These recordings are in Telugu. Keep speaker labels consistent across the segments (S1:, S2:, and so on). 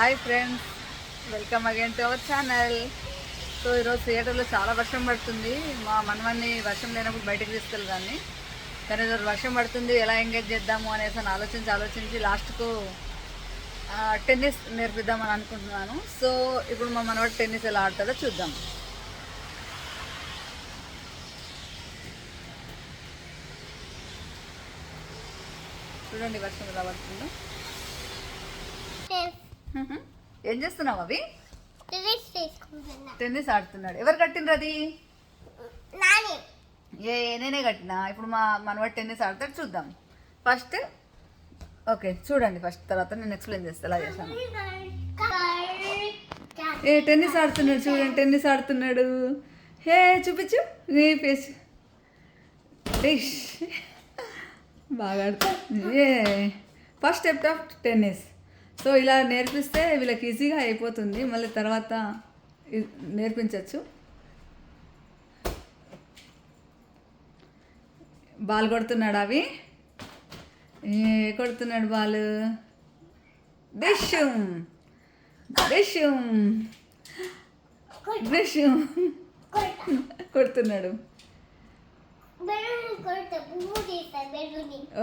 S1: Hi friends, welcome again to our channel. So ఈరోజు థియేటర్లో చాలా వర్షం పడుతుంది. మా మనవన్ని వర్షం లేనప్పుడు బయటకు తీసుకెళ్ళాన్ని, కానీ ఈరోజు వర్షం పడుతుంది, ఎలా ఎంగేజ్ చేద్దాము అనేసి ఆలోచించి లాస్ట్కు టెన్నిస్ నేర్పిద్దామని అనుకుంటున్నాను. సో ఇప్పుడు మా మనవాడు టెన్నిస్ ఎలా ఆడతాడో చూద్దాం. చూడండి వర్షం ఎలా పడుతుందో. ఏం చేస్తున్నావు? అవి టెన్నిస్ ఆడుతున్నాడు. ఎవరు కట్టినరు అది? నేనే కట్టినా. ఇప్పుడు మా మనవాడు టెన్నిస్ ఆడతాడు, చూద్దాం. ఫస్ట్ ఓకే చూడండి, ఫస్ట్ తర్వాత నేను ఎక్స్ప్లెయిన్ చేస్తా ఎలా చేశాను. టెన్నిస్ ఆడుతున్నాడు, చూడండి టెన్నిస్ ఆడుతున్నాడు. చూపించు నీ ఫేస్. డిష్ బాగా ఆడుతా. First step of tennis. So ఇలా నేర్పిస్తే వీళ్ళకి ఈజీగా అయిపోతుంది, మళ్ళీ తర్వాత నేర్పించవచ్చు. బాల్ కొడుతున్నాడు. అవి కొడుతున్నాడు బాల్. డిష్యూమ్ డిష్యూమ్ డిష్యూమ్ కొడుతున్నాడు.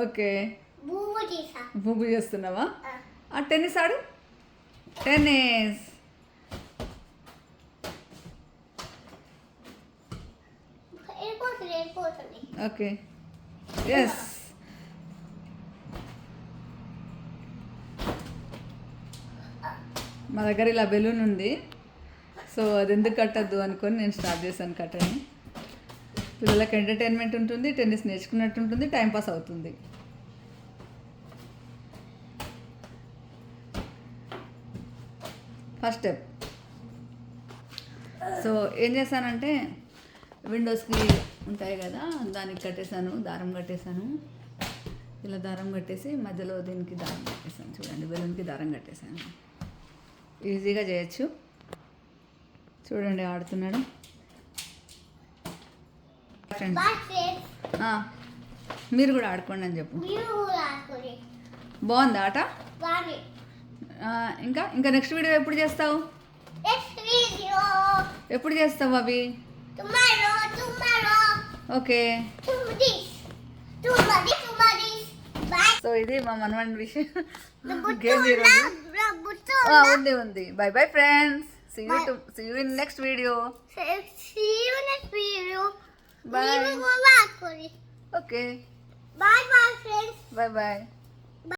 S1: ఓకే బూబు చేస్తున్నావా? టెన్నిస్ ఆడు. Tennis okay yes. మా దగ్గర ఇలా బెలూన్ ఉంది, సో అది ఎందుకు కట్టద్దు అనుకొని నేను స్టార్ట్ చేశాను కట్టని. పిల్లలకి ఎంటర్టైన్మెంట్ ఉంటుంది, టెన్నిస్ నేర్చుకున్నట్టు ఉంటుంది, టైంపాస్ అవుతుంది. First step. సో ఏం చేశానంటే విండోస్కి ఉంటాయి కదా, దానికి కట్టేశాను, దారం కట్టేశాను. ఇలా దారం కట్టేసి మధ్యలో దీనికి దారం కట్టేశాను. చూడండి బెలూన్కి దారం కట్టేశాను. ఈజీగా చేయొచ్చు. చూడండి ఆడుతున్నాడు. మీరు కూడా ఆడుకోండి అని చెప్పు. బాగుంది ఆట. ఇంకా ఇంకా నెక్స్ట్ వీడియో ఎప్పుడు చేస్తావు? ఎప్పుడు చేస్తావు అవి? ఓకే. సో ఇది మా మనవాడి విషయం. గేమ్ ఉంది. By bye friends. See you in next video. Bye. Okay.
S2: Bye friends.
S1: Bye.